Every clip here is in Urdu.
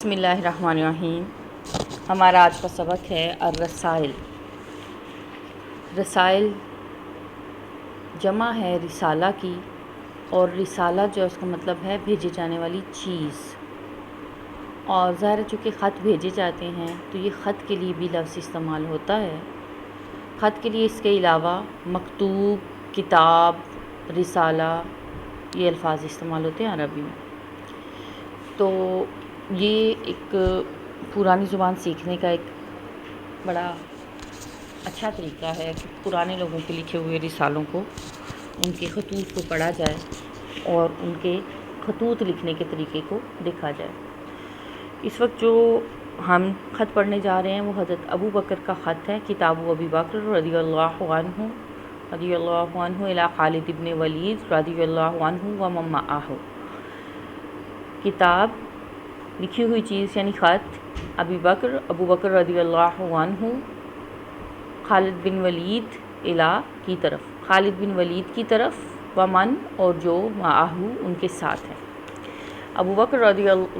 بسم اللہ الرحمن الرحیم۔ ہمارا آج کا سبق ہے الرسائل۔ رسائل جمع ہے رسالہ کی، اور رسالہ جو اس کا مطلب ہے بھیجے جانے والی چیز، اور ظاہر چونکہ خط بھیجے جاتے ہیں تو یہ خط کے لیے بھی لفظ استعمال ہوتا ہے۔ خط کے لیے اس کے علاوہ مکتوب، کتاب، رسالہ یہ الفاظ استعمال ہوتے ہیں عربی میں۔ تو یہ ایک پرانی زبان سیکھنے کا ایک بڑا اچھا طریقہ ہے کہ پرانے لوگوں کے لکھے ہوئے رسالوں کو، ان کے خطوط کو پڑھا جائے اور ان کے خطوط لکھنے کے طریقے کو دیکھا جائے۔ اس وقت جو ہم خط پڑھنے جا رہے ہیں وہ حضرت ابو بکر کا خط ہے، کتاب ابی بکر رضی اللہ عنہ الی خالد بن ولید رضی اللہ عنہ ومن معہ۔ کتاب لکھی ہوئی چیز یعنی خط ابو بکر رضی اللہ عنہ خالد بن ولید کی طرف، خالد بن ولید کی طرف، ومن اور جو معاہو ان کے ساتھ ہیں۔ ابو بکر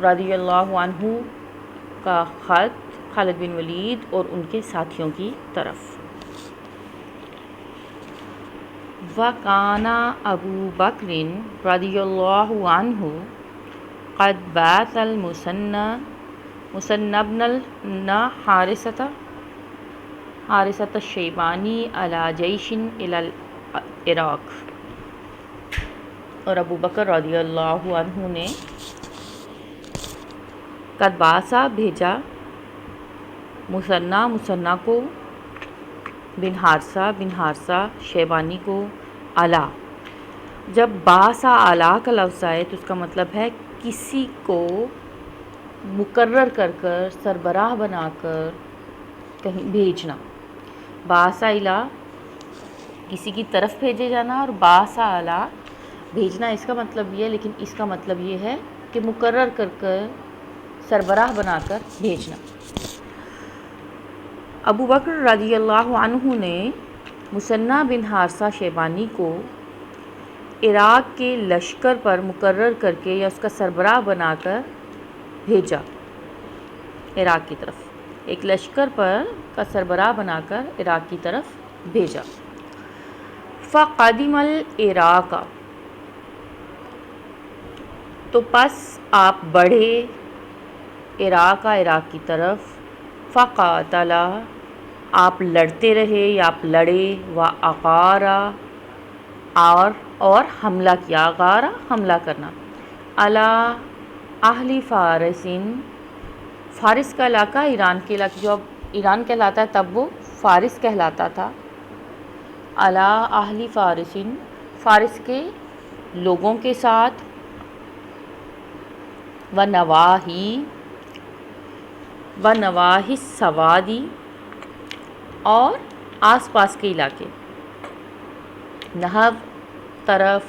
رضی اللہ عنہ کا خط خالد بن ولید اور ان کے ساتھیوں کی طرف۔ وَكَانَ أَبُو بَكْرٍ رضی اللہ عنہ قد بعث المثنى بن حارثة الشیبانی على جیش الى العراق۔ اور ابو بکر رضی اللہ عنہ نے قد بعث بھیجا مثنى کو، بن حارثہ شیبانی کو، علی۔ جب بعث علی کا لفظ آئے تو اس کا مطلب ہے کسی کو مقرر کر کر، سربراہ بنا کر کہیں بھیجنا۔ بعث الی کسی کی طرف بھیجے جانا، اور بعث علی بھیجنا اس کا مطلب یہ ہے، لیکن اس کا مطلب یہ ہے کہ مقرر کر کر، سربراہ بنا کر بھیجنا۔ ابو بکر رضی اللہ عنہ نے مثنى بن حارثہ شیبانی کو عراق کے لشکر پر مقرر کر کے یا اس کا سربراہ بنا کر بھیجا، عراق کی طرف، ایک لشکر پر کا سربراہ بنا کر عراق کی طرف بھیجا۔ فَقَدِمَ الْعِرَاقَ تو پس آپ بڑھے عراق کی طرف، فَقَاتَلَ آپ لڑتے رہے یا آپ لڑے، وَأَغَارَ اور حملہ کیا، غارہ حملہ کرنا، علی اہل فارس کا علاقہ، ایران کے علاقے، جو اب ایران کہلاتا ہے تب وہ فارس کہلاتا تھا، علی اہل فارس کے لوگوں کے ساتھ، ونواحی السوادی اور آس پاس کے علاقے، نحو طرف،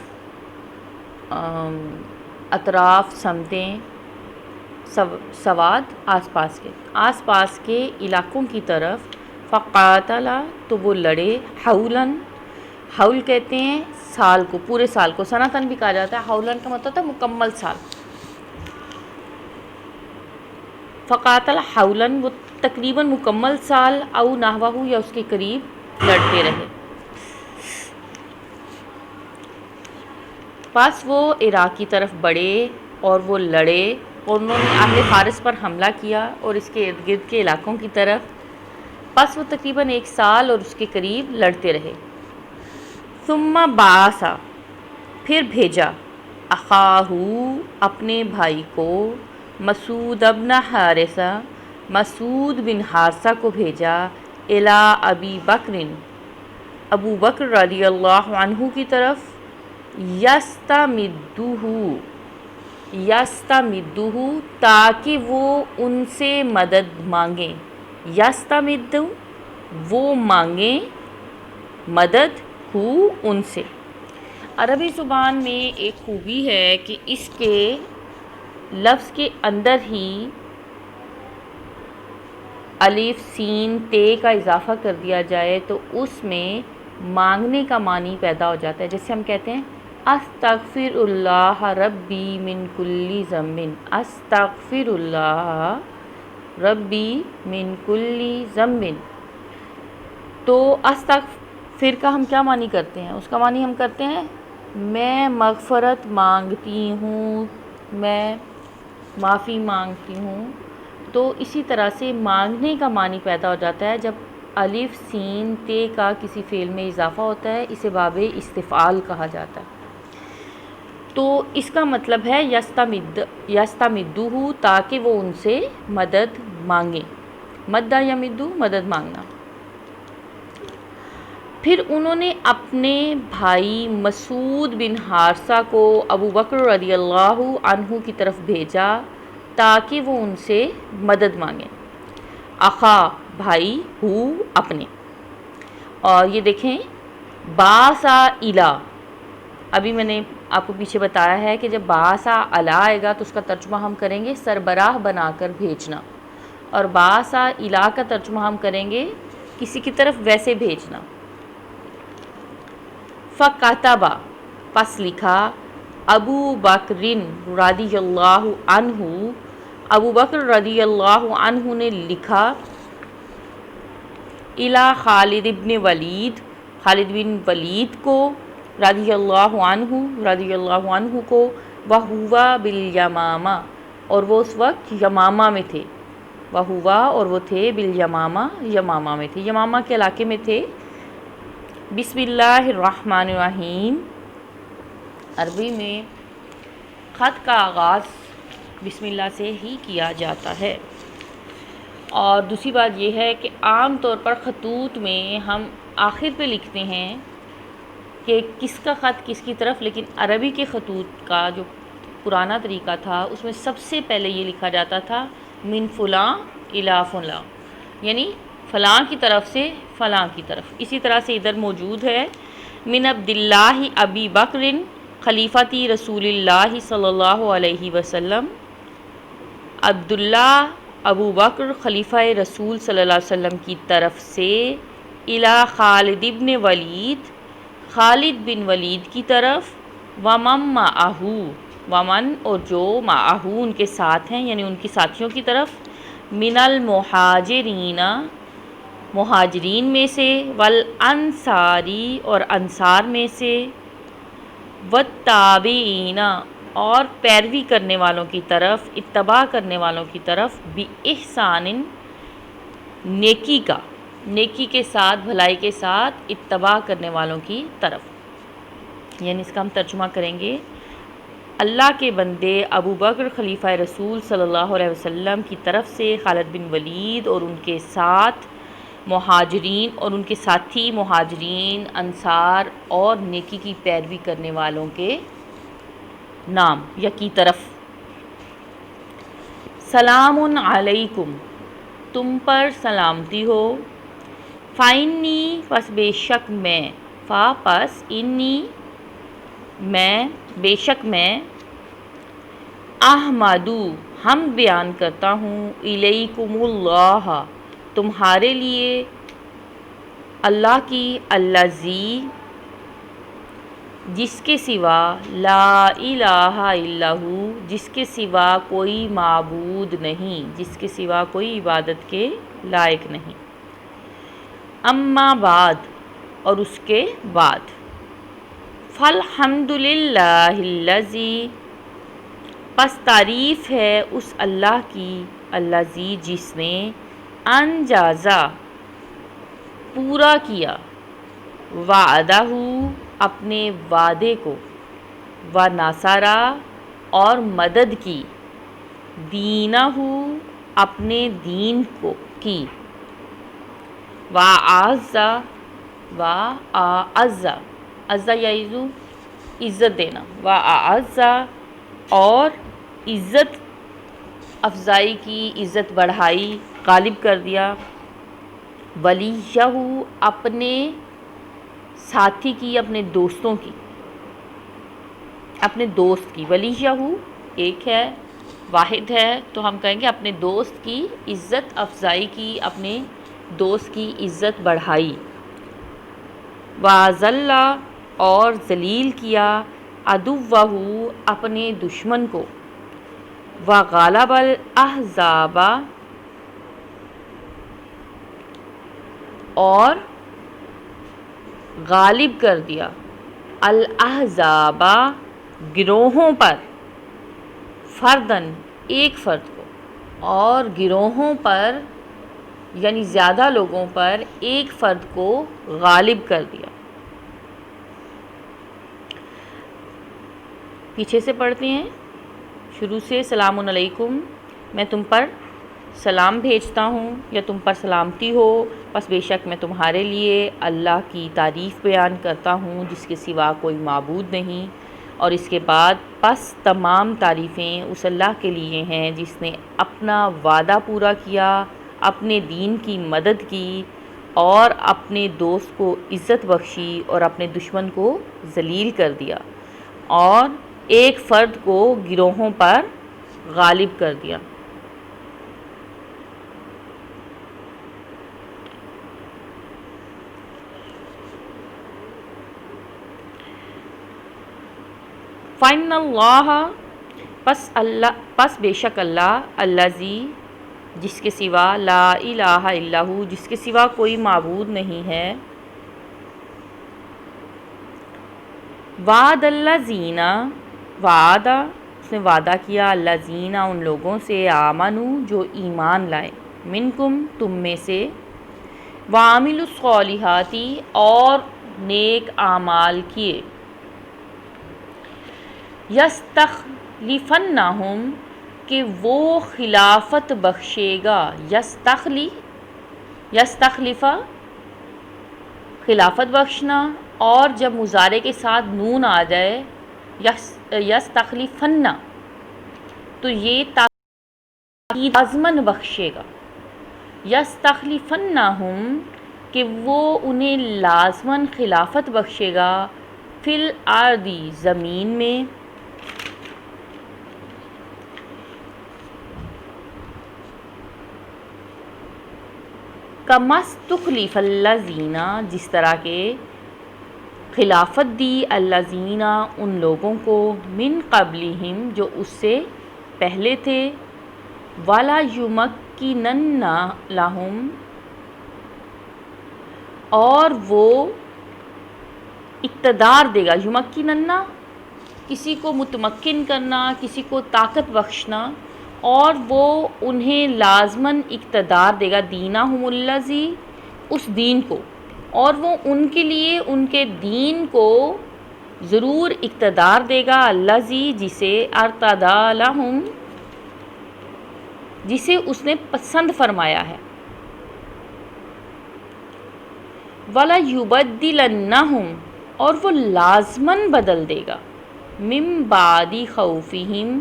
اطراف، سمتیں، سواد آس پاس کے علاقوں کی طرف، فقاتل تو وہ لڑے، حول کہتے ہیں سال کو، پورے سال کو، سنتاً بھی کہا جاتا ہے، حولن کا مطلب ہے مکمل سال۔ فقاتل حولن وہ تقریباً مکمل سال، او نحوہ یا اس کے قریب لڑتے رہے۔ پس وہ عراق کی طرف بڑھے اور وہ لڑے، اور انہوں نے اہل فارس پر حملہ کیا اور اس کے ارد گرد کے علاقوں کی طرف، پس وہ تقریباً ایک سال اور اس کے قریب لڑتے رہے۔ ثم بعث پھر بھیجا، اخاہ اپنے بھائی کو، مسعود بن حارثہ مسعود بن حارثہ کو بھیجا، الی ابی بکر ابو بکر رضی اللہ عنہ کی طرف، یستمدہ تاکہ وہ ان سے مدد مانگیں، یستمد وہ مانگیں، مدد ہو ان سے۔ عربی زبان میں ایک خوبی ہے کہ اس کے لفظ کے اندر ہی الف، سین، تے کا اضافہ کر دیا جائے تو اس میں مانگنے کا معنی پیدا ہو جاتا ہے۔ جیسے ہم کہتے ہیں استغفر اللہ ربی من کل ذنب، استغفر اللہ ربی من کل ذنب۔ تو استغفر کا ہم کیا معنی کرتے ہیں؟ اس کا معنی ہم کرتے ہیں میں مغفرت مانگتی ہوں، میں معافی مانگتی ہوں۔ تو اسی طرح سے مانگنے کا معنی پیدا ہو جاتا ہے جب الف سین تے کا کسی فعل میں اضافہ ہوتا ہے، اسے باب استفعال کہا جاتا ہے۔ تو اس کا مطلب ہے یستمدہ، تاکہ وہ ان سے مدد مانگیں، مدہ یمدہ، مدد مانگنا۔ پھر انہوں نے اپنے بھائی مسعود بن حارثہ کو ابو بکر رضی اللہ عنہ کی طرف بھیجا تاکہ وہ ان سے مدد مانگیں، اخا بھائی، ہو اپنے۔ اور یہ دیکھیں باسا الا، ابھی میں نے آپ کو پیچھے بتایا ہے کہ جب باسا الا آئے گا تو اس کا ترجمہ ہم کریں گے سربراہ بنا کر بھیجنا، اور باسا الا کا ترجمہ ہم کریں گے کسی کی طرف ویسے بھیجنا۔ فَكَتَبَ، پس لکھا، ابو بکر رضی اللہ عنہ، ابو بکر رضی اللہ عنہ نے لکھا، الی خالد بن ولید، خالد بن ولید کو، رضی اللہ عنہ کو، وَهُوَ بِالْيَمَامَةِ، اور وہ اس وقت یمامہ میں تھے، وَهُوَ، اور وہ تھے، بِالْيَمَامَةِ، یمامہ میں تھے، یمامہ کے علاقے میں تھے۔ بسم اللہ الرحمن الرحیم، عربی میں خط کا آغاز بسم اللہ سے ہی کیا جاتا ہے۔ اور دوسری بات یہ ہے کہ عام طور پر خطوط میں ہم آخر پہ لکھتے ہیں کہ کس کا خط کس کی طرف، لیکن عربی کے خطوط کا جو پرانا طریقہ تھا اس میں سب سے پہلے یہ لکھا جاتا تھا من فلاں الی فلاں، یعنی فلاں کی طرف سے فلاں کی طرف۔ اسی طرح سے ادھر موجود ہے من عبداللہ ابی بکر خلیفتی رسول اللہ صلی اللہ علیہ وسلم، عبداللہ ابو بکر خلیفہ رسول صلی اللہ علیہ وسلم کی طرف سے، الی خالد بن ولید، خالد بن ولید کی طرف، ومن معہ، ومن اور جو معہ ان کے ساتھ ہیں یعنی ان کی ساتھیوں کی طرف، من المہاجرین، مہاجرین میں سے، والانصاری، اور انصار میں سے، والتابعین، اور پیروی کرنے والوں کی طرف، اتباع کرنے والوں کی طرف، بِإِحْسَانٍ، نیکی کا، نیکی کے ساتھ، بھلائی کے ساتھ اتباع کرنے والوں کی طرف۔ یعنی اس کا ہم ترجمہ کریں گے اللہ کے بندے ابو بکر خلیفہ رسول صلی اللہ علیہ وسلم کی طرف سے خالد بن ولید اور ان کے ساتھ مہاجرین، اور ان کے ساتھی مہاجرین، انصار اور نیکی کی پیروی کرنے والوں کے نام یا کی طرف۔ سلام علیکم، تم پر سلامتی ہو، فَإِنِّي، پس بے شک میں، فا پس انی میں، بے شک میں، احمدو حمد بیان کرتا ہوں، الیکم اللہ، تمہارے لیے، اللہ کی، الذی، جس کے سوا، لا الہ الا ہو، جس کے سوا کوئی معبود نہیں، جس کے سوا کوئی عبادت کے لائق نہیں۔ اما بعد، اور اس کے بعد، فالحمد للہ الذی، پس تعریف ہے اس اللہ کی، الذی جس نے، انجازا پورا کیا، وعدہ اپنے وعدے کو، ونصرا اور مدد کی، دینہ اپنے دین کو کی، وَأَعَزَّ عزّ یعز عزت دینا، وَأَعَزَّ اور عزت افزائی کی، عزت بڑھائی، غالب کر دیا، ولیہ اپنے ساتھی کی، اپنے دوستوں کی، اپنے دوست کی، ولیہ ایک ہے، واحد ہے، تو ہم کہیں گے اپنے دوست کی عزت افزائی کی، اپنے دوست کی عزت بڑھائی، وَأَذَلَّ اور ذلیل کیا، عدوہ اپنے دشمن کو، وغلب الاحزاب اور غالب کر دیا، الاحزاب گروہوں پر، فردن ایک فرد کو، اور گروہوں پر یعنی زیادہ لوگوں پر ایک فرد کو غالب کر دیا۔ پیچھے سے پڑھتے ہیں شروع سے۔ سلام علیکم، میں تم پر سلام بھیجتا ہوں یا تم پر سلامتی ہو، پس بے شک میں تمہارے لیے اللہ کی تعریف بیان کرتا ہوں جس کے سوا کوئی معبود نہیں، اور اس کے بعد پس تمام تعریفیں اس اللہ کے لیے ہیں جس نے اپنا وعدہ پورا کیا، اپنے دین کی مدد کی، اور اپنے دوست کو عزت بخشی اور اپنے دشمن کو ذلیل کر دیا، اور ایک فرد کو گروہوں پر غالب کر دیا۔ فَإِنَّ اللَّهَ پس بے شک اللہ، الذی جس کے سوا، لا الہ الا ہو جس کے سوا کوئی معبود نہیں ہے، وعد الذین وعدہ اس نے وعدہ کیا، الذین ان لوگوں سے، آمنوا جو ایمان لائے، منکم تم میں سے، وعملوا الصالحات اور نیک اعمال کیے، یستخلفنہم کہ وہ خلافت بخشے گا، یستخلف خلافت بخشنا، اور جب مضارع کے ساتھ نون آ جائے یستخلفن تو یہ تاکید لازماً بخشے گا، یستخلفنہم کہ وہ انہیں لازماً خلافت بخشے گا، فی الارض زمین میں، کما استخلف الذین جس طرح کے خلافت دی الذین ان لوگوں کو، من قبلہم جو اس سے پہلے تھے، ولا یمکنن لہم اور وہ اقتدار دے گا، یمکنن کسی کو متمکن کرنا، کسی کو طاقت بخشنا، اور وہ انہیں لازماً اقتدار دے گا، دینہم الذی اس دین کو، اور وہ ان کے لیے ان کے دین کو ضرور اقتدار دے گا، الذی جسے ارتضی لہم جسے اس نے پسند فرمایا ہے، وَلَيُبَدِّلَنَّهُمْ اور وہ لازماً بدل دے گا، مِن بَعْدِ خَوْفِهِمْ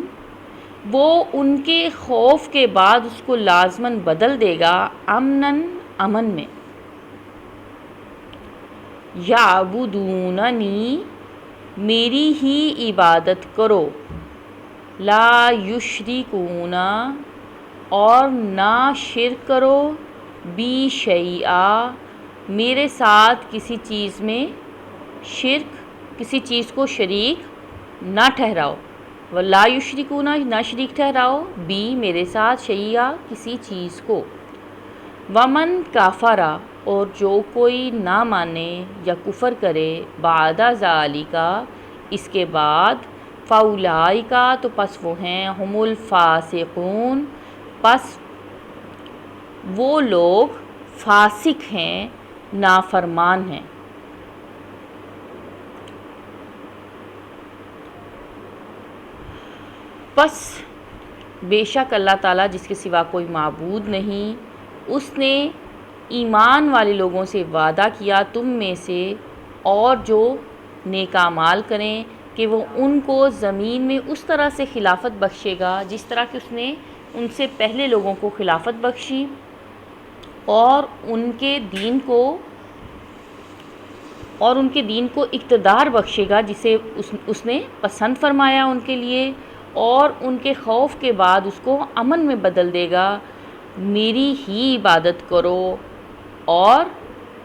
وہ ان کے خوف کے بعد اس کو لازماً بدل دے گا، امناً امن میں، یعبدوننی میری ہی عبادت کرو، لا یشرکون اور نہ شرک کرو، بی شیئا میرے ساتھ کسی چیز میں شرک، کسی چیز کو شریک نہ ٹھہراؤ، ولا یشرکون نہ شریک ٹھہراؤ، بی میرے ساتھ، شیئا کسی چیز کو، ومن کافر اور جو کوئی نہ مانے یا کفر کرے، بعد ذالک اس کے بعد، فاولئک تو پس وہ ہیں، ہم الفاسقون پس وہ لوگ فاسق ہیں، نافرمان ہیں۔ پس بے شک اللہ تعالیٰ جس کے سوا کوئی معبود نہیں، اس نے ایمان والے لوگوں سے وعدہ کیا تم میں سے، اور جو نیک اعمال کریں کہ وہ ان کو زمین میں اس طرح سے خلافت بخشے گا جس طرح کہ اس نے ان سے پہلے لوگوں کو خلافت بخشی، اور ان کے دین کو اقتدار بخشے گا جسے اس نے پسند فرمایا ان کے لیے، اور ان کے خوف کے بعد اس کو امن میں بدل دے گا، میری ہی عبادت کرو اور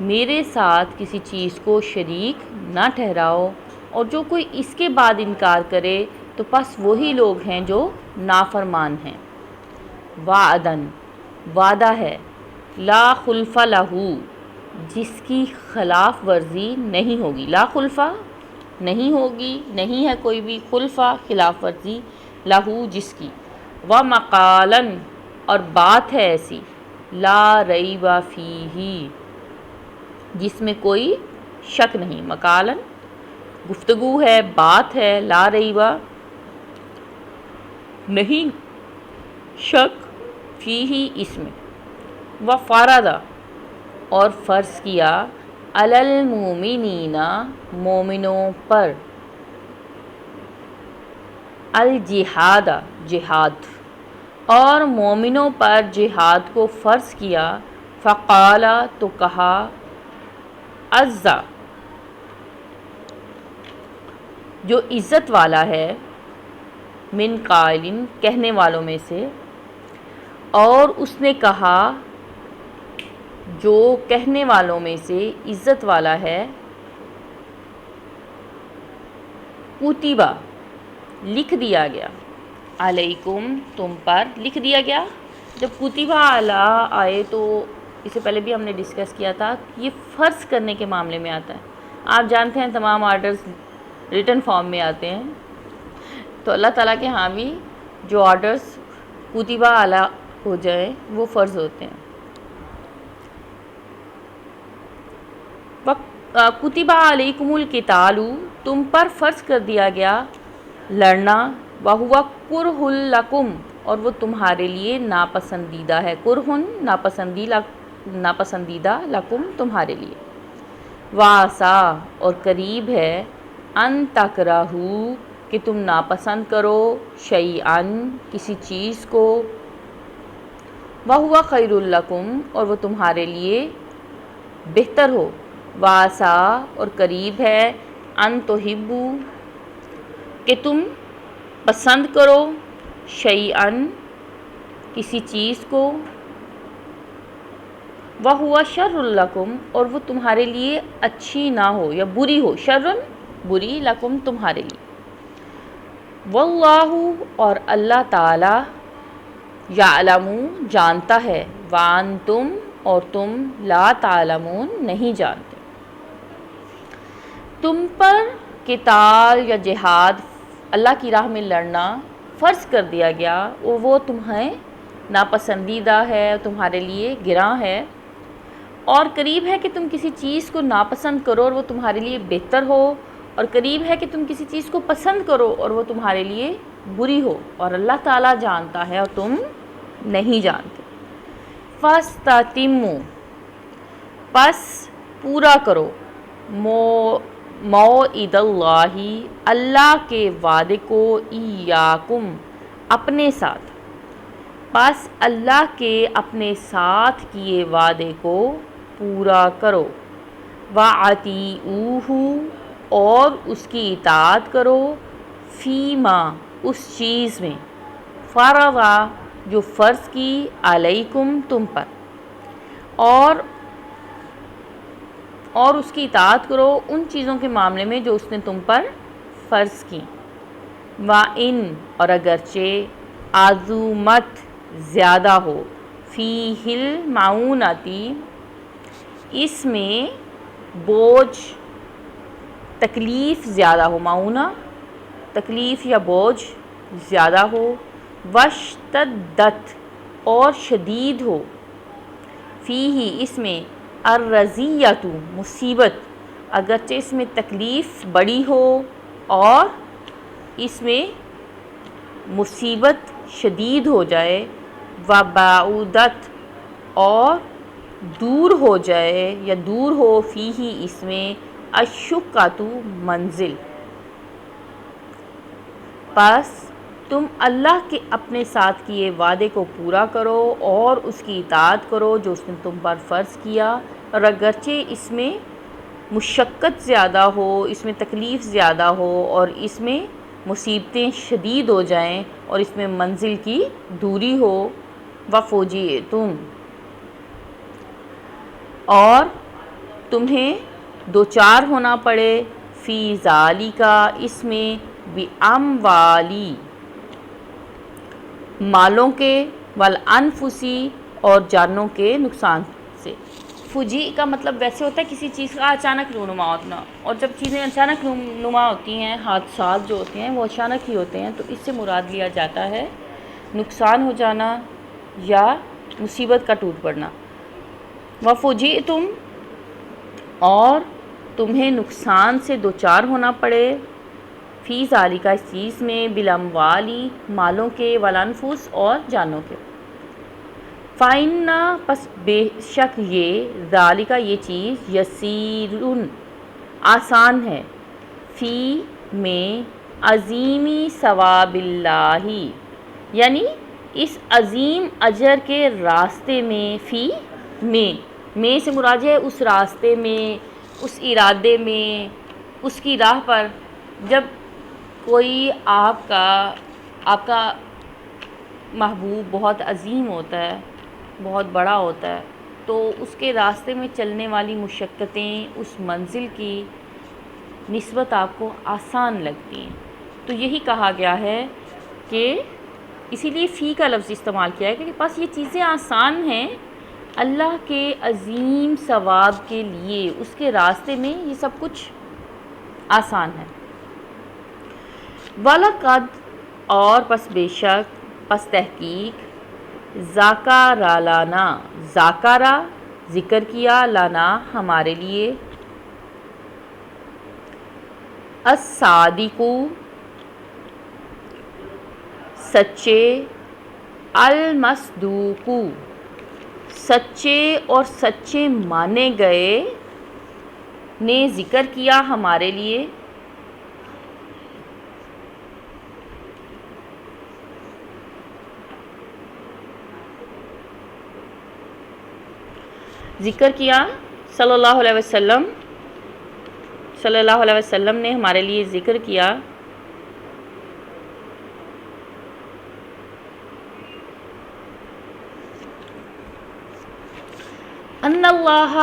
میرے ساتھ کسی چیز کو شریک نہ ٹھہراؤ، اور جو کوئی اس کے بعد انکار کرے تو پس وہی لوگ ہیں جو نافرمان ہیں۔ وعدن وعدہ ہے، لا خلف لہو جس کی خلاف ورزی نہیں ہوگی، لا خلفہ نہیں ہوگی، نہیں ہے کوئی بھی، خلفہ خلاف ورزی، لہو جس کی، ومقالن اور بات ہے ایسی، لا ریب فیہ جس میں کوئی شک نہیں، مقالن گفتگو ہے، بات ہے، لا ریبہ نہیں شک، فیہ اس میں، وفرض اور فرض کیا، علی المومنین مومنوں پر، الجہاد جہاد، اور مومنوں پر جہاد کو فرض کیا، فقال تو کہا، عزا جو عزت والا ہے، من قائلن کہنے والوں میں سے، اور اس نے کہا جو کہنے والوں میں سے عزت والا ہے، کتبہ لکھ دیا گیا، علیکم تم پر لکھ دیا گیا۔ جب کتبہ علی آئے تو اس سے پہلے بھی ہم نے ڈسکس کیا تھا کہ یہ فرض کرنے کے معاملے میں آتا ہے۔ آپ جانتے ہیں تمام آرڈرز ریٹن فارم میں آتے ہیں، تو اللہ تعالیٰ کے ہاں بھی جو آرڈرز کتبہ علی ہو جائیں وہ فرض ہوتے ہیں۔ کتبہ علیکم القتال تم پر فرض کر دیا گیا لڑنا، وہو کرہ لکم اور وہ تمہارے لیے ناپسندیدہ ہے، کرہن ناپسندیدہ، لکم تمہارے لیے، وعسیٰ اور قریب ہے، ان تکرہو کہ تم ناپسند کرو، شیئن کسی چیز کو، وہو خیر لکم اور وہ تمہارے لیے بہتر ہو، وعسیٰ اور قریب ہے، ان تحبوا کہ تم پسند کرو، شیئن کسی چیز کو، وہو شر لکم اور وہ تمہارے لیے اچھی نہ ہو یا بری ہو، شرن بری، لکم تمہارے لیے، واللہ اور اللہ تعالی، یعلم جانتا ہے، وانتم اور تم لا تعلمون نہیں جانتے۔ تم پر قتال یا جہاد، اللہ کی راہ میں لڑنا فرض کر دیا گیا، وہ تمہیں ناپسندیدہ ہے، تمہارے لیے گراں ہے، اور قریب ہے کہ تم کسی چیز کو ناپسند کرو اور وہ تمہارے لیے بہتر ہو، اور قریب ہے کہ تم کسی چیز کو پسند کرو اور وہ تمہارے لیے بری ہو، اور اللہ تعالیٰ جانتا ہے اور تم نہیں جانتے۔ فاستتموا پس پورا کرو، موعد اللہ اللہ کے وعدے کو، ایاکم اپنے ساتھ، پس اللہ کے اپنے ساتھ کیے وعدے کو پورا کرو، وَأَطِیعُوهُ اور اس کی اطاعت کرو، فیما اس چیز میں، فرض جو فرض کی، علیکم تم پر، اور اس کی اطاعت کرو ان چیزوں کے معاملے میں جو اس نے تم پر فرض کی، وَإِن اور اگرچہ، عظمت زیادہ ہو، فیہ المعونۃ اس میں بوجھ، تکلیف زیادہ ہو، معونہ تکلیف یا بوجھ زیادہ ہو، واشتدت اور شدید ہو، فیہ اس میں، الرزیۃ مصیبت اگرچہ اس میں تکلیف بڑی ہو اور اس میں مصیبت شدید ہو جائے، وبعودت اور دور ہو جائے یا دور ہو، فیہ اس میں، الشقۃ منزل، پس تم اللہ کے اپنے ساتھ کیے وعدے کو پورا کرو اور اس کی اطاعت کرو جو اس نے تم پر فرض کیا، اور اگرچہ اس میں مشقت زیادہ ہو، اس میں تکلیف زیادہ ہو اور اس میں مصیبتیں شدید ہو جائیں اور اس میں منزل کی دوری ہو، وفوجئتم اور تمہیں دوچار ہونا پڑے، فی ذالکا اس میں باموالی مالوں کے والانفسی اور جانوں کے نقصان سے۔ فجی کا مطلب ویسے ہوتا ہے کسی چیز کا اچانک رونما ہونا، اور جب چیزیں اچانک رونما ہوتی ہیں، حادثات جو ہوتے ہیں وہ اچانک ہی ہوتے ہیں، تو اس سے مراد لیا جاتا ہے نقصان ہو جانا یا مصیبت کا ٹوٹ پڑنا۔ وَفُجِئْتُمْ اور تمہیں نقصان سے دوچار ہونا پڑے، فی ذالکا اس چیز میں بالاموالی مالوں کے والانفس اور جانوں کے۔ فَإِنَّ پس بے شک یہ ذالکا یہ چیز یسیرٌ آسان ہے، فی میں عظیمی ثواب اللہ یعنی اس عظیم اجر کے راستے میں، فی میں سے مراد ہے اس راستے میں، اس ارادے میں، اس کی راہ پر۔ جب کوئی آپ کا محبوب بہت عظیم ہوتا ہے، بہت بڑا ہوتا ہے، تو اس کے راستے میں چلنے والی مشقتیں اس منزل کی نسبت آپ کو آسان لگتی ہیں۔ تو یہی کہا گیا ہے کہ اسی لیے فی کا لفظ استعمال کیا ہے کہ بس یہ چیزیں آسان ہیں اللہ کے عظیم ثواب کے لیے، اس کے راستے میں یہ سب کچھ آسان ہے۔ وَلَقَدْ اور پس بے شک، پس تحقیق، ذَكَرَ لَنَا ذَكَرَ ذکر کیا، لنا ہمارے لیے، الصادق سچے، المصدوق سچے اور سچے مانے گئے، نے ذکر کیا ہمارے لیے، ذکر کیا صلی اللہ علیہ وسلم نے ہمارے لیے ذکر کیا، ان اللہ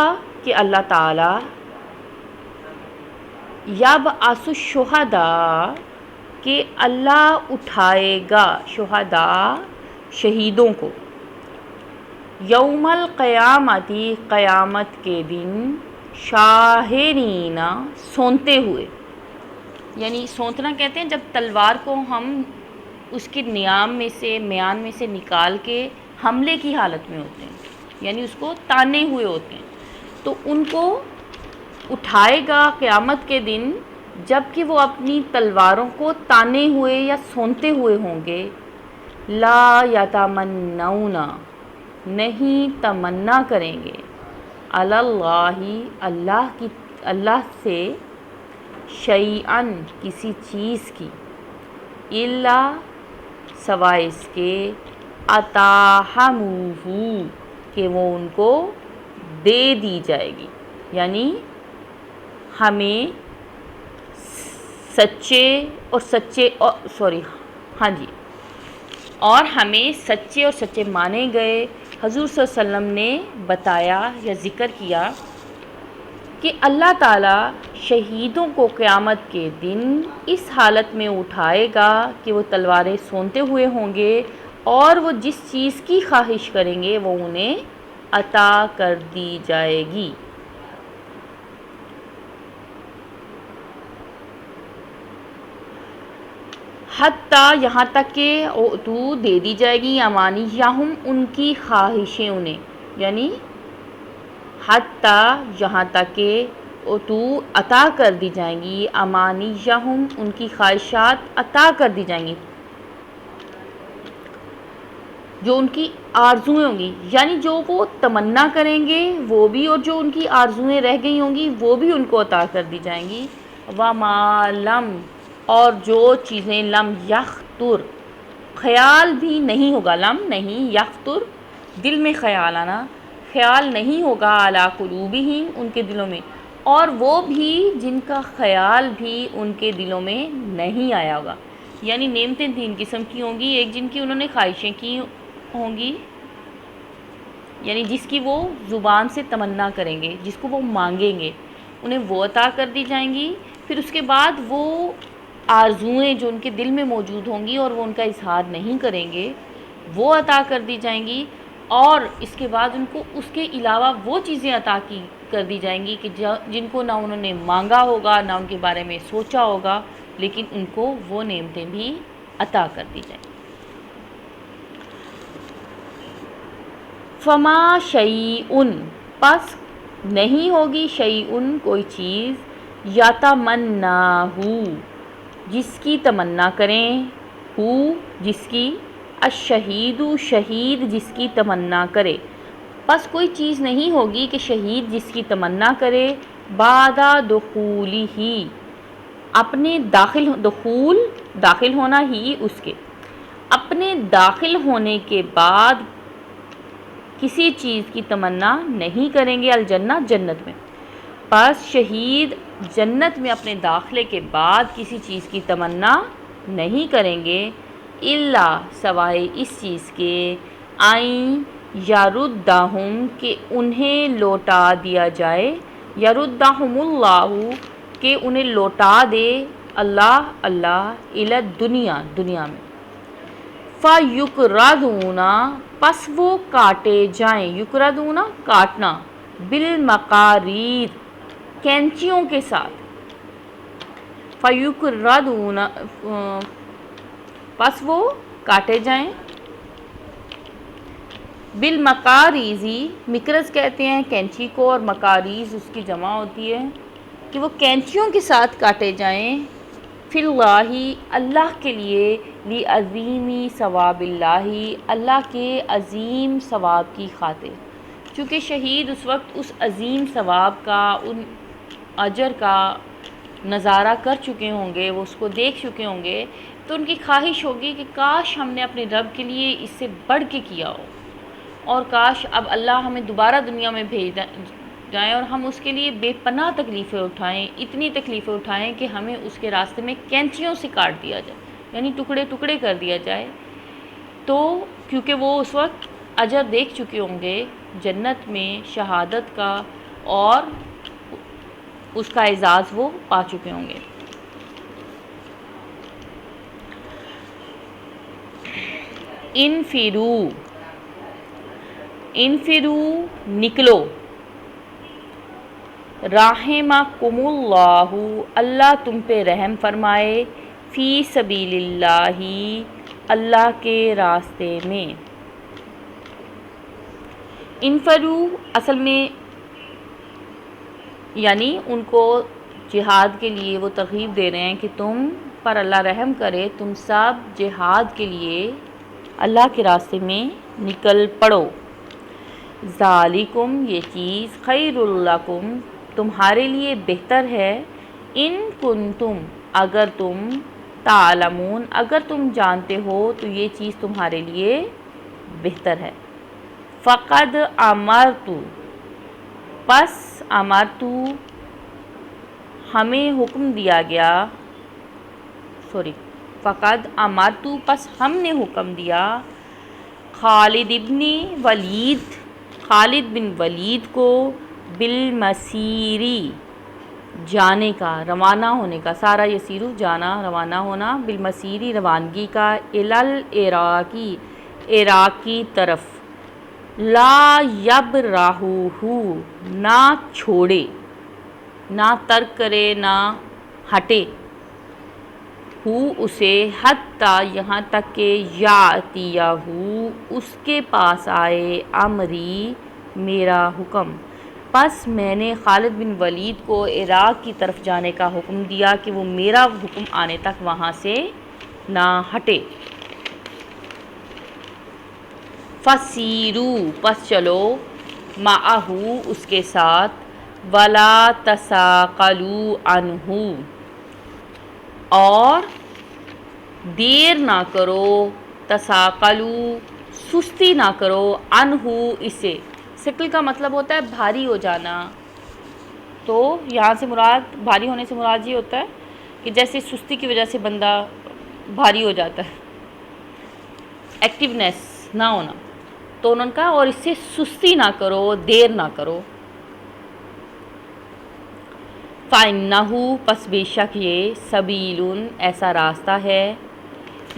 کہ اللہ تعالی یبعث الشہداء کہ اللہ اٹھائے گا شہداء شہیدوں کو، یوم القیامتی قیامت کے دن، شاہرین سونتے ہوئے، یعنی سونتنا کہتے ہیں جب تلوار کو ہم اس کے میان میں سے نکال کے حملے کی حالت میں ہوتے ہیں، یعنی اس کو تانے ہوئے ہوتے ہیں، تو ان کو اٹھائے گا قیامت کے دن جب کہ وہ اپنی تلواروں کو تانے ہوئے یا سونتے ہوئے ہوں گے، لا یتمنون نہیں تمنا کریں گے، علی اللہ اللہ سے، شیئن کسی چیز کی، الا سوائے اس کے، اتاہموہ کہ وہ ان کو دے دی جائے گی، یعنی ہمیں اور ہمیں سچے اور سچے مانے گئے۔ حضور صلی اللہ علیہ وسلم نے بتایا یا ذکر کیا کہ اللہ تعالیٰ شہیدوں کو قیامت کے دن اس حالت میں اٹھائے گا کہ وہ تلواریں سونتے ہوئے ہوں گے، اور وہ جس چیز کی خواہش کریں گے وہ انہیں عطا کر دی جائے گی۔ حتیٰ یہاں تک کہ تو دے دی جائے گی، امانیہم ان کی خواہشیں انہیں، یعنی حتیٰ یہاں تک کہ تو عطا کر دی جائیں گی، امانیہم ان کی خواہشات عطا کر دی جائیں گی، جو ان کی آرزویں ہوں گی، یعنی جو وہ تمنا کریں گے وہ بھی، اور جو ان کی آرزویں رہ گئی ہوں گی وہ بھی ان کو عطا کر دی جائیں گی۔ وَمَا لَمْ اور جو چیزیں لم یخطر خیال بھی نہیں ہوگا، لم نہیں، یخطر دل میں خیال آنا، خیال نہیں ہوگا، علی قلوبہم ان کے دلوں میں، اور وہ بھی جن کا خیال بھی ان کے دلوں میں نہیں آیا ہوگا، یعنی نعمتیں تین قسم کی ہوں گی، ایک جن کی انہوں نے خواہشیں کی ہوں گی، یعنی جس کی وہ زبان سے تمنا کریں گے، جس کو وہ مانگیں گے انہیں وہ عطا کر دی جائیں گی۔ پھر اس کے بعد وہ آرزوئیں جو ان کے دل میں موجود ہوں گی اور وہ ان کا اظہار نہیں کریں گے وہ عطا کر دی جائیں گی، اور اس کے بعد ان کو اس کے علاوہ وہ چیزیں عطا کر دی جائیں گی کہ جن کو نہ انہوں نے مانگا ہوگا نہ ان کے بارے میں سوچا ہوگا، لیکن ان کو وہ نعمتیں بھی عطا کر دی جائیں گی۔ فما شیئن، پس نہیں ہوگی شیئن کوئی چیز، یتمناہ جس کی تمنا کریں، ہو جس کی، الشہید شہید جس کی تمنا کرے، پس کوئی چیز نہیں ہوگی کہ شہید جس کی تمنا کرے، بعد دخولہ اپنے داخل ہونا ہی اس کے، اپنے داخل ہونے کے بعد کسی چیز کی تمنا نہیں کریں گے، الجنہ جنت میں، پس شہید جنت میں اپنے داخلے کے بعد کسی چیز کی تمنا نہیں کریں گے، الا سوائے اس چیز کے، آئیں یردہم کہ انہیں لوٹا دیا جائے، یردہم اللہ کہ انہیں لوٹا دے اللہ الی الدنیا دنیا میں، فیکردون پس وہ کاٹے جائیں، یکردون کاٹنا، بالمقاریر کینچیوں کے ساتھ، فیکردون پس وہ کاٹے جائیں، بالمقاریزی مکرز کہتے ہیں کینچی کو، اور مقاریز اس کی جمع ہوتی ہے، کہ وہ کینچیوں کے ساتھ کاٹے جائیں، فی اللہ اللہ کے لیے، لعظیمی ثواب اللہ اللہ کے عظیم ثواب کی خاطر، چونکہ شہید اس وقت اس عظیم ثواب کا، ان اجر کا نظارہ کر چکے ہوں گے، وہ اس کو دیکھ چکے ہوں گے، تو ان کی خواہش ہوگی کہ کاش ہم نے اپنے رب کے لیے اس سے بڑھ کے کیا ہو، اور کاش اب اللہ ہمیں دوبارہ دنیا میں بھیج جائیں اور ہم اس کے لیے بے پناہ تکلیفیں اٹھائیں، اتنی تکلیفیں اٹھائیں کہ ہمیں اس کے راستے میں کینچیوں سے کاٹ دیا جائے، یعنی ٹکڑے ٹکڑے کر دیا جائے، تو کیونکہ وہ اس وقت اجر دیکھ چکے ہوں گے جنت میں شہادت کا، اور اس کا اعزاز وہ پا چکے ہوں گے۔ انفرو نکلو، رحمکم اللہ اللہ تم پہ رحم فرمائے، فی سبیل اللہ اللہ کے راستے میں۔ انفرو اصل میں یعنی ان کو جہاد کے لیے وہ ترغیب دے رہے ہیں کہ تم پر اللہ رحم کرے، تم سب جہاد کے لیے اللہ کے راستے میں نکل پڑو، ذالکم یہ چیز، خیر لکم تمہارے لیے بہتر ہے، ان کنتم اگر تم، تعلمون اگر تم جانتے ہو تو یہ چیز تمہارے لیے بہتر ہے، فقد امرتو پس امرتو ہمیں حکم دیا گیا، فقد امرتو پس ہم نے حکم دیا، خالد بن ولید کو، بالمسیری جانے کا، روانہ ہونے کا، سارا یسیرو جانا، روانہ ہونا، بالمسیری روانگی کا، العراق عراق کی طرف، لا یبرحہ نہ چھوڑے، نہ ترک کرے، نہ ہٹے، ہو اسے، حتیٰ یہاں تک کہ، یاتیہ اس کے پاس آئے، امری میرا حکم، پس میں نے خالد بن ولید کو عراق کی طرف جانے کا حکم دیا کہ وہ میرا حکم آنے تک وہاں سے نہ ہٹے، فسیرو پس چلو، معہ اس کے ساتھ، ولا تثاقلوا عنہ اور دیر نہ کرو، تثاقلوا سستی نہ کرو، عنہ اسے، ثقل کا مطلب ہوتا ہے بھاری ہو جانا، تو یہاں سے مراد بھاری ہونے سے مراد یہ ہوتا ہے کہ جیسے سستی کی وجہ سے بندہ بھاری ہو جاتا ہے، ایکٹیونیس نہ ہونا، تو انہوں نے کہا اور اس سے سستی نہ کرو، دیر نہ کرو، فَإِنَّهُ پس بے شک یہ سبیل ایسا راستہ ہے،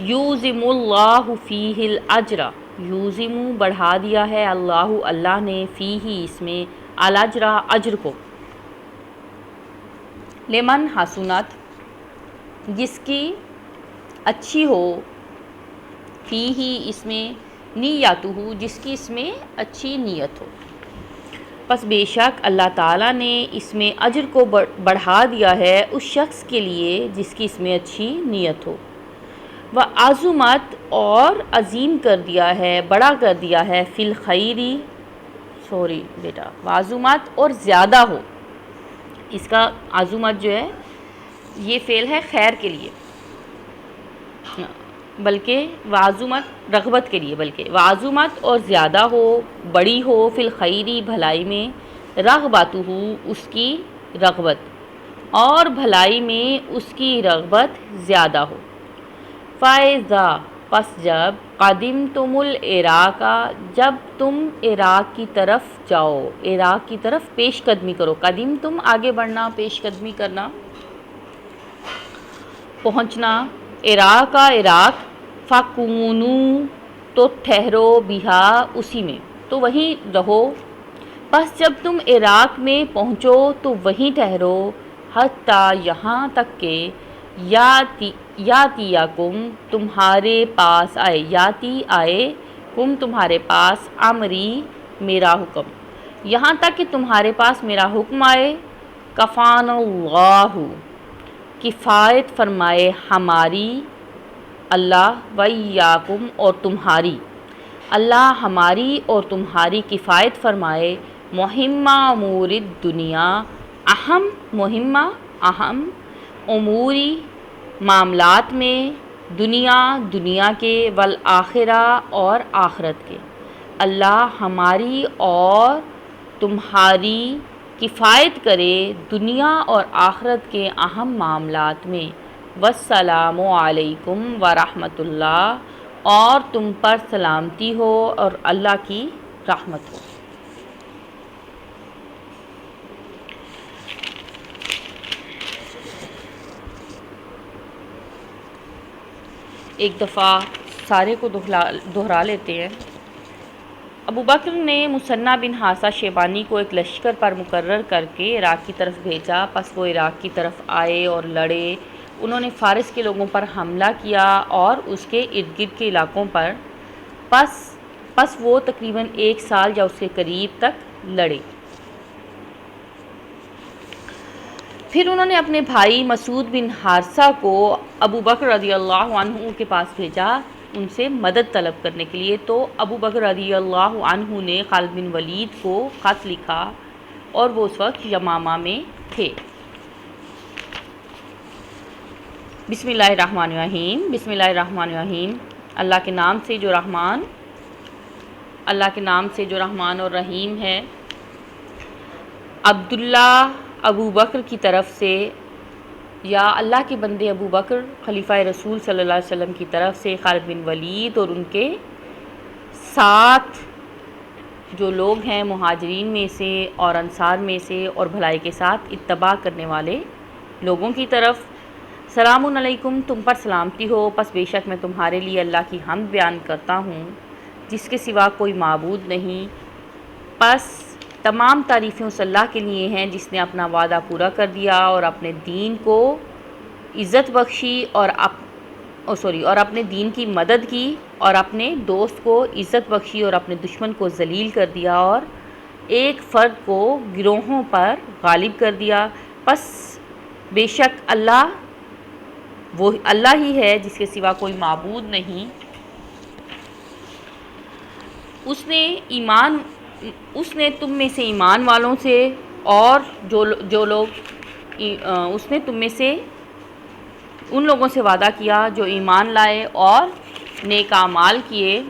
یوزم اللہ فیہ الاجر یوزم بڑھا دیا ہے اللہ نے فیہ اس میں الاجر اجر کو، لمن حسنت جس کی اچھی ہو، فیہ اس میں نیتہ جس کی اس میں اچھی نیت ہو، پس بے شک اللہ تعالیٰ نے اس میں اجر کو بڑھا دیا ہے اس شخص کے لیے جس کی اس میں اچھی نیت ہو، وعظمت اور عظیم کر دیا ہے، بڑا کر دیا ہے، فی الخیری وعظمت اور زیادہ ہو، اس کا عظمت جو ہے یہ فعل ہے خیر کے لیے، بلکہ وعظمت رغبت کے لیے، بلکہ وعظمت اور زیادہ ہو، بڑی ہو، فی الخیری بھلائی میں، رغبتہ اس کی رغبت، اور بھلائی میں اس کی رغبت زیادہ ہو، فَإِذَا پس جب قَدِمْتُمُ الْعِرَاقَ جب تم عراق کی طرف جاؤ، عراق کی طرف پیش قدمی کرو، قدیم تم آگے بڑھنا، پیش قدمی کرنا، پہنچنا، عراق فَكُونُوا تو ٹھہرو بہا اسی میں، تو وہیں رہو، پس جب تم عراق میں پہنچو تو وہیں ٹھہرو، حتیٰ یہاں تک کہ یاتیکم تمہارے پاس آئے، یاتی آئے، کم تمہارے پاس، امری میرا حکم، یہاں تک کہ تمہارے پاس میرا حکم آئے، کفان اللہ کفایت فرمائے ہماری اللہ، وَإِيَّاكُمْ اور تمہاری، اللہ ہماری اور تمہاری کفایت فرمائے، مہمہ امور الدنیا اہم مہمہ اہم اموری معاملات میں، دنیا کے، والآخرہ اور آخرت کے، اللہ ہماری اور تمہاری کفایت کرے دنیا اور آخرت کے اہم معاملات میں، والسلام علیکم ورحمۃ اللہ اور تم پر سلامتی ہو اور اللہ کی رحمت ہو۔ ایک دفعہ سارے کو دہرا لیتے ہیں۔ ابو بکر نے مثنیٰ بن حارثہ شیبانی کو ایک لشکر پر مقرر کر کے عراق کی طرف بھیجا، پس وہ عراق کی طرف آئے اور لڑے، انہوں نے فارس کے لوگوں پر حملہ کیا اور اس کے ارد گرد کے علاقوں پر، پس وہ تقریباً 1 سال یا اس کے قریب تک لڑے۔ پھر انہوں نے اپنے بھائی مسعود بن حارثہ کو ابو بکر رضی اللہ عنہ کے پاس بھیجا ان سے مدد طلب کرنے کے لیے، تو ابو بکر رضی اللہ عنہ نے خالد بن ولید کو خط لکھا اور وہ اس وقت یمامہ میں تھے۔ بسم اللہ الرحمن الرحیم، بسم اللہ الرحمن الرحیم، اللہ کے نام سے جو رحمان اور رحیم ہے۔ عبداللہ ابو بکر کی طرف سے، یا اللہ کے بندے ابو بکر خلیفہ رسول صلی اللہ علیہ وسلم کی طرف سے، خالد بن ولید اور ان کے ساتھ جو لوگ ہیں مہاجرین میں سے اور انصار میں سے اور بھلائی کے ساتھ اتباع کرنے والے لوگوں کی طرف، سلام علیکم تم پر سلامتی ہو، پس بے شک میں تمہارے لیے اللہ کی حمد بیان کرتا ہوں جس کے سوا کوئی معبود نہیں، پس تمام تعریفیں اس اللہ کے لیے ہیں جس نے اپنا وعدہ پورا کر دیا اور اپنے دین کو عزت بخشی اور اپنے دین کی مدد کی اور اپنے دوست کو عزت بخشی اور اپنے دشمن کو ذلیل کر دیا اور ایک فرد کو گروہوں پر غالب کر دیا، پس بے شک اللہ وہ اللہ ہی ہے جس کے سوا کوئی معبود نہیں، اس نے تم میں سے ایمان والوں سے اور جو لوگ اس نے تم میں سے ان لوگوں سے وعدہ کیا جو ایمان لائے اور نیک اعمال کیے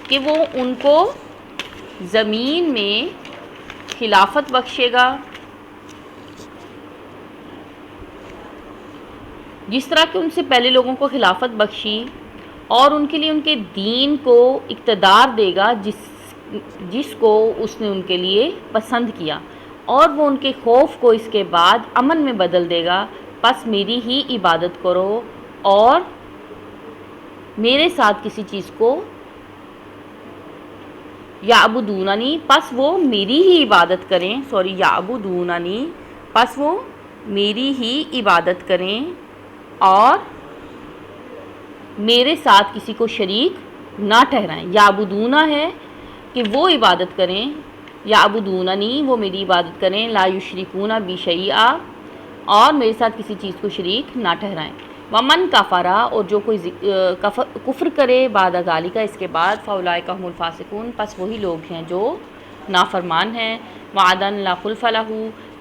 کہ وہ ان کو زمین میں خلافت بخشے گا، جس طرح کہ ان سے پہلے لوگوں کو خلافت بخشی، اور ان کے لیے ان کے دین کو اقتدار دے گا جس کو اس نے ان کے لیے پسند کیا، اور وہ ان کے خوف کو اس کے بعد امن میں بدل دے گا، پس میری ہی عبادت کرو اور میرے ساتھ کسی چیز کو یعبدوننی، پس وہ میری ہی عبادت کریں، یعبدوننی، پس وہ میری ہی عبادت کریں اور میرے ساتھ کسی کو شریک نہ ٹھہرائیں۔ یعبدونا ہے کہ وہ عبادت کریں، یعبدوننی وہ میری عبادت کریں، لا یشرکون بی شیئا اور میرے ساتھ کسی چیز کو شریک نہ ٹھہرائیں۔ ومن کفرا اور جو کوئی کفر کرے بعد ذالک اس کے بعد، فاولئک هم الفاسقون پس وہی لوگ ہیں جو نافرمان ہیں۔ وعدا لا خلف لہ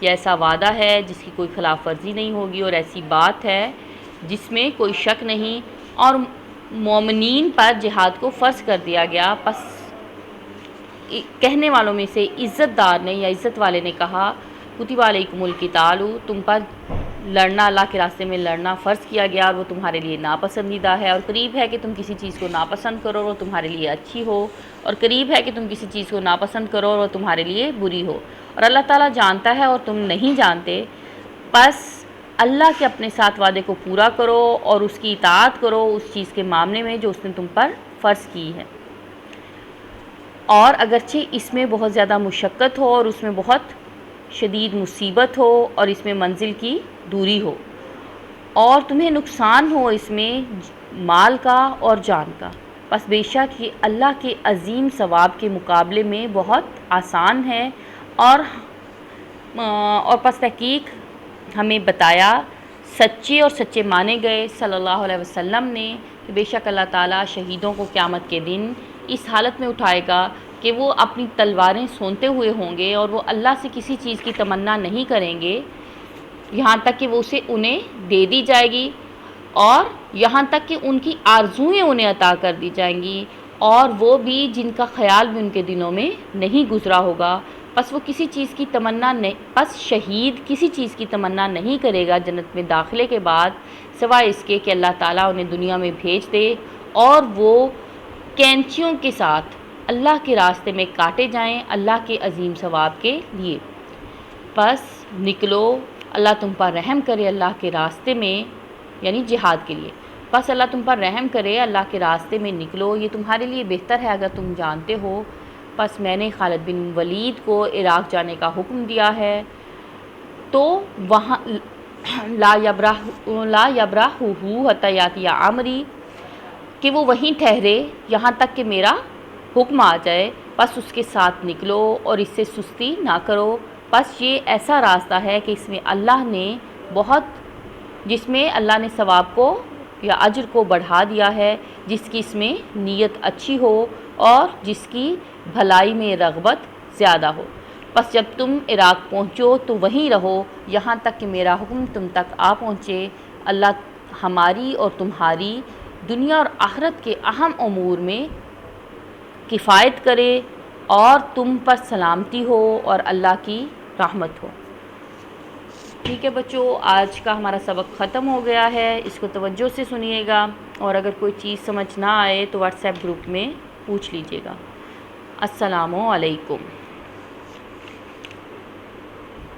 یہ ایسا وعدہ ہے جس کی کوئی خلاف ورزی نہیں ہوگی، اور ایسی بات ہے جس میں کوئی شک نہیں، اور مومنین پر جہاد کو فرض کر دیا گیا۔ پس کہنے والوں میں سے عزت دار نے یا عزت والے نے کہا کتب علیکم القتال، تم پر لڑنا، اللہ کے راستے میں لڑنا فرض کیا گیا، اور وہ تمہارے لیے ناپسندیدہ ہے، اور قریب ہے کہ تم کسی چیز کو ناپسند کرو اور وہ تمہارے لیے اچھی ہو، اور قریب ہے کہ تم کسی چیز کو ناپسند کرو اور وہ تمہارے لیے بری ہو، اور اللہ تعالیٰ جانتا ہے اور تم نہیں جانتے۔ پس اللہ کے اپنے ساتھ وعدے کو پورا کرو اور اس کی اطاعت کرو اس چیز کے معاملے میں جو اس نے تم پر فرض کی ہے، اور اگرچہ اس میں بہت زیادہ مشقت ہو اور اس میں بہت شدید مصیبت ہو اور اس میں منزل کی دوری ہو، اور تمہیں نقصان ہو اس میں مال کا اور جان کا، پس بے شک یہ اللہ کے عظیم ثواب کے مقابلے میں بہت آسان ہے، اور پس تحقیق ہمیں بتایا سچے اور سچے مانے گئے صلی اللہ علیہ وسلم نے کہ بے شک اللہ تعالیٰ شہیدوں کو قیامت کے دن اس حالت میں اٹھائے گا کہ وہ اپنی تلواریں سونتے ہوئے ہوں گے، اور وہ اللہ سے کسی چیز کی تمنا نہیں کریں گے یہاں تک کہ وہ اسے انہیں دے دی جائے گی، اور یہاں تک کہ ان کی آرزوئیں انہیں عطا کر دی جائیں گی، اور وہ بھی جن کا خیال بھی ان کے دنوں میں نہیں گزرا ہوگا۔ پس وہ کسی چیز کی تمنا نہیں، پس شہید کسی چیز کی تمنا نہیں کرے گا جنت میں داخلے کے بعد، سوائے اس کے کہ اللہ تعالیٰ انہیں دنیا میں بھیج دے اور وہ کینچیوں کے ساتھ اللہ کے راستے میں کاٹے جائیں اللہ کے عظیم ثواب کے لیے۔ پس نکلو، اللہ تم پر رحم کرے اللہ کے راستے میں، یعنی جہاد کے لیے، پس اللہ تم پر رحم کرے اللہ کے راستے میں نکلو، یہ تمہارے لیے بہتر ہے اگر تم جانتے ہو۔ پس میں نے خالد بن ولید کو عراق جانے کا حکم دیا ہے، تو وہاں لا یبرح حتی یاتی امری کہ وہ وہیں ٹھہرے یہاں تک کہ میرا حکم آ جائے، پس اس کے ساتھ نکلو اور اس سے سستی نہ کرو۔ پس یہ ایسا راستہ ہے کہ اس میں اللہ نے ثواب کو یا اجر کو بڑھا دیا ہے، جس کی اس میں نیت اچھی ہو اور جس کی بھلائی میں رغبت زیادہ ہو۔ پس جب تم عراق پہنچو تو وہیں رہو یہاں تک کہ میرا حکم تم تک آ پہنچے۔ اللہ ہماری اور تمہاری دنیا اور آخرت کے اہم امور میں کفایت کرے اور تم پر سلامتی ہو اور اللہ کی رحمت ہو۔ ٹھیک ہے بچوں، آج کا ہمارا سبق ختم ہو گیا ہے، اس کو توجہ سے سنیے گا، اور اگر کوئی چیز سمجھ نہ آئے تو واٹس ایپ گروپ میں پوچھ لیجیے گا۔ السلام علیکم۔